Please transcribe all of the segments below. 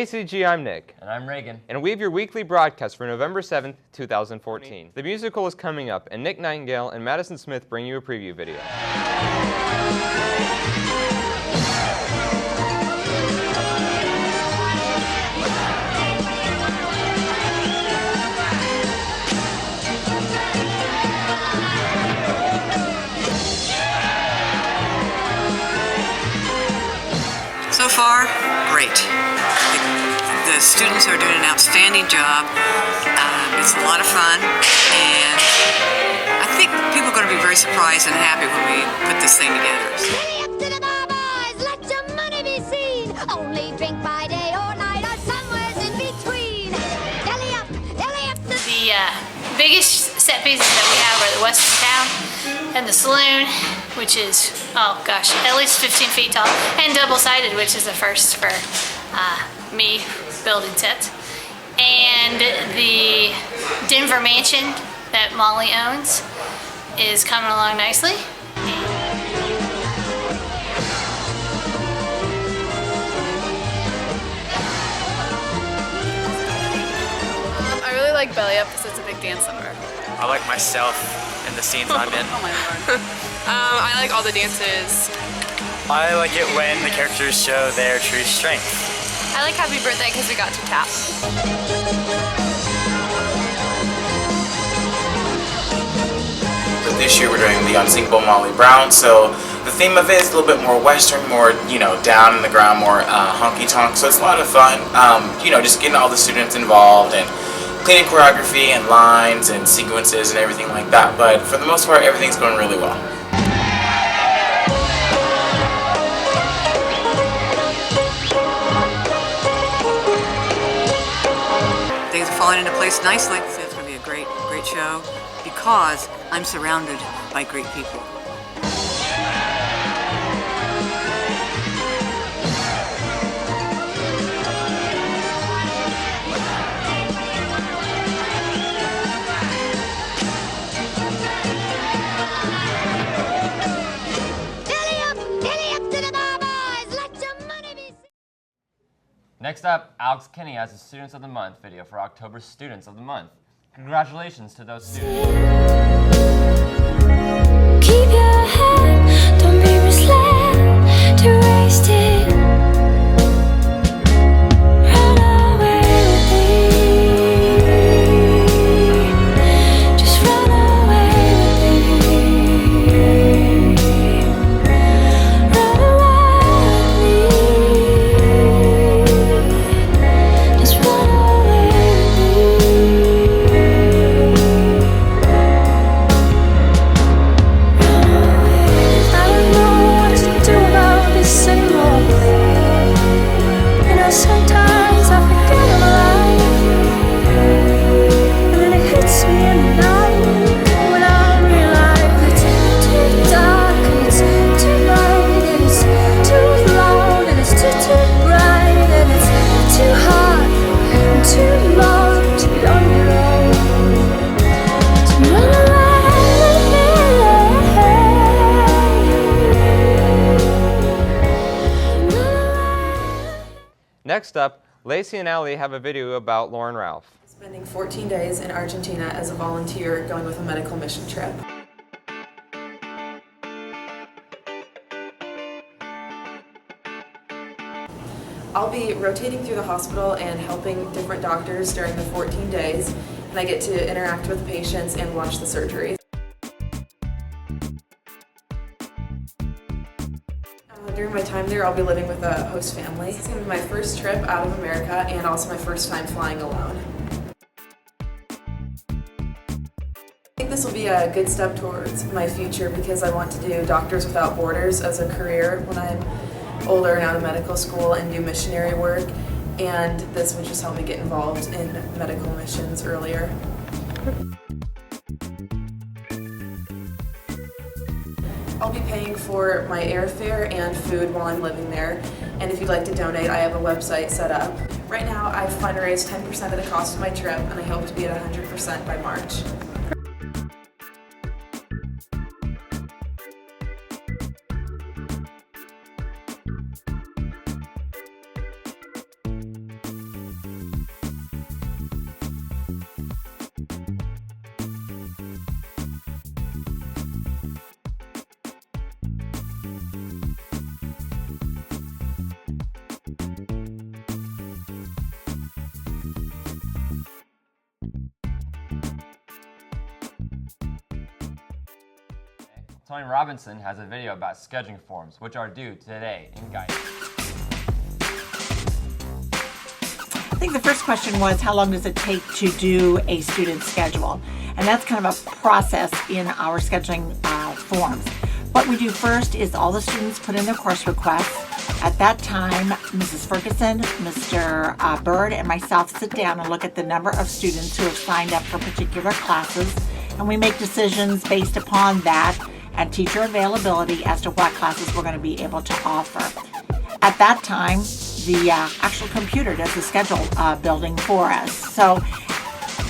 KCG, I'm Nick. And I'm Reagan. And we have your weekly broadcast for November 7th, 2014. The musical is coming up, and Nick Nightingale and Madison Smith bring you a preview video. So far, great. The students are doing an outstanding job. It's a lot of fun, and I think people are going to be very surprised and happy when we put this thing together. Belly up to the bar, boys, let your money be seen. Only drink by day or night or somewhere in between. Belly up to the biggest set pieces that we have are the Western Town and the Saloon, which is, oh gosh, at least 15 feet tall, and double-sided, which is a first for me building sets. And the Denver Mansion that Molly owns is coming along nicely. I really like Belly Up because it's a big dance number. I like myself and the scenes I'm in. Oh my lord. I like all the dances. I like it when the characters show their true strength. I like Happy Birthday because we got to tap. But this year we're doing The Unsinkable Molly Brown, so the theme of it is a little bit more Western, more, down in the ground, more honky-tonk, so it's a lot of fun. Just getting all the students involved and cleaning choreography and lines and sequences and everything like that, but for the most part everything's going really well. Things are falling into place nicely. So it's going to be a great show because I'm surrounded by great people. Next up, Alex Kinney has a Students of the Month video for October's Students of the Month. Congratulations to those students. Keep your head, don't be misled to waste it. Run away with me. Just run away with me. Run away with me. Just run away with me. I don't know what to do about this anymore. Sometimes I forget I'm alive, and then it hits me in the night when I realize it's too dark and it's too light and it's too loud and it's too bright and it's too hard and too long to be on your own. So run away. Next up, Lacey and Allie have a video about Lauren Ralph. Spending 14 days in Argentina as a volunteer going with a medical mission trip. I'll be rotating through the hospital and helping different doctors during the 14 days, and I get to interact with patients and watch the surgeries. During my time there, I'll be living with a host family. It's going to be my first trip out of America and also my first time flying alone. I think this will be a good step towards my future because I want to do Doctors Without Borders as a career when I'm older and out of medical school and do missionary work, and this would just help me get involved in medical missions earlier. I'll be paying for my airfare and food while I'm living there, and if you'd like to donate, I have a website set up. Right now, I've fundraised 10% of the cost of my trip, and I hope to be at 100% by March. Tony Robinson has a video about scheduling forms, which are due today in guidance. I think the first question was, how long does it take to do a student schedule? And that's kind of a process in our scheduling forms. What we do first is all the students put in their course requests. At that time, Mrs. Ferguson, Mr. Bird, and myself sit down and look at the number of students who have signed up for particular classes, and we make decisions based upon that and teacher availability as to what classes we're going to be able to offer. At that time, the actual computer does the schedule building for us. So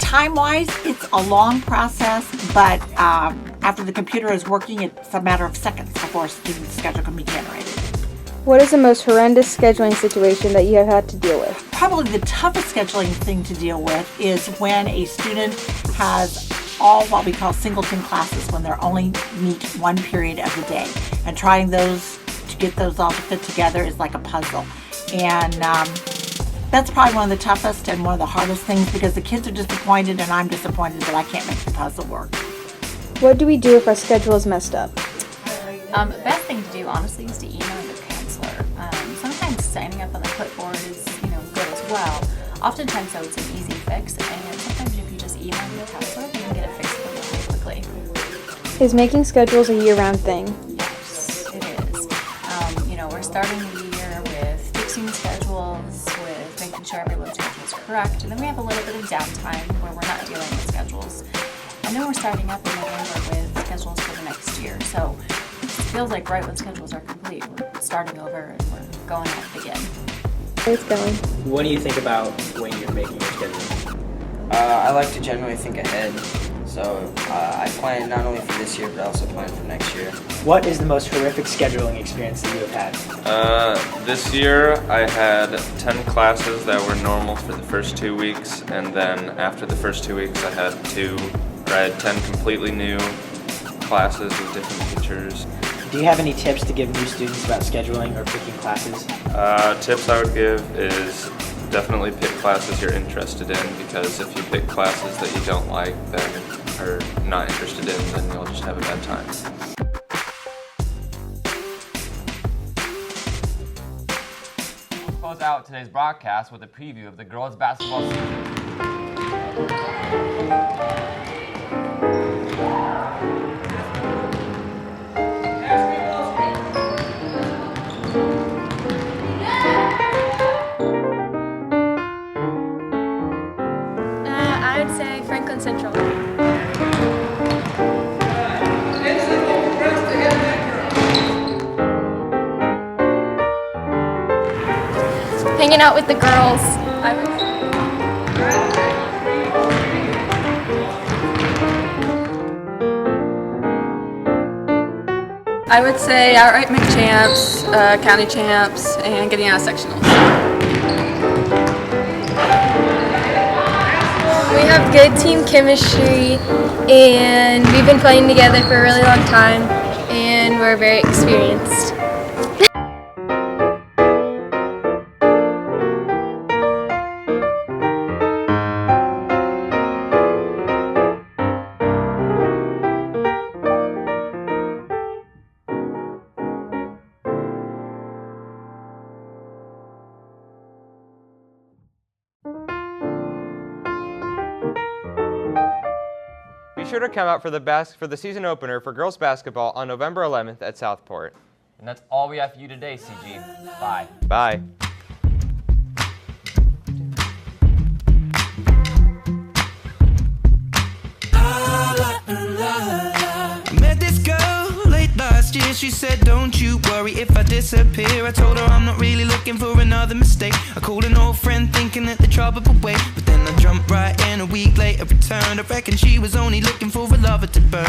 time-wise, it's a long process, but after the computer is working, it's a matter of seconds before a student's schedule can be generated. What is the most horrendous scheduling situation that you have had to deal with? Probably the toughest scheduling thing to deal with is when a student has all what we call singleton classes, when they're only meet one period of the day. And trying those to get those all to fit together is like a puzzle. And that's probably one of the toughest and one of the hardest things, because the kids are disappointed and I'm disappointed that I can't make the puzzle work. What do we do if our schedule is messed up? The best thing to do, honestly, is to email your counselor. Sometimes signing up on the clipboard is, good as well. Oftentimes, though, it's an easy fix, and sometimes if you just email your counselor, they can get it fixed for you pretty quickly. Is making schedules a year-round thing? Yes, it is. We're starting the year with fixing schedules, with making sure everyone's schedule is correct, and then we have a little bit of downtime where we're not dealing with schedules. And then we're starting up in November with schedules for the next year. So it feels like right when schedules are complete, we're starting over and we're going at it again. It's going. What do you think about when you're making your schedule? I like to generally think ahead. So I plan not only for this year, but I also plan for next year. What is the most horrific scheduling experience that you have had? This year I had 10 classes that were normal for the first 2 weeks, and then after the first 2 weeks I had 10 completely new classes with different teachers. Do you have any tips to give new students about scheduling or picking classes? Tips I would give is definitely pick classes you're interested in, because if you pick classes that you don't like, then or not interested in, then you'll just have a bad time. We'll close out today's broadcast with a preview of the girls' basketball season. I would say Franklin Central. Hanging out with the girls. I would say outright McChamps, county champs, and getting out of sectionals. We have good team chemistry, and we've been playing together for a really long time, and we're very experienced. Be sure to come out for the season opener for girls basketball on November 11th at Southport. And that's all we have for you today, CG. Bye. Bye. I met this girl late last year. She said, don't you worry if I disappear. I told her I'm not really looking for another mistake. I called an old friend thinking that the trouble would wait, but then I jumped right in. A week later returned. I reckon she was only looking for a lover to burn.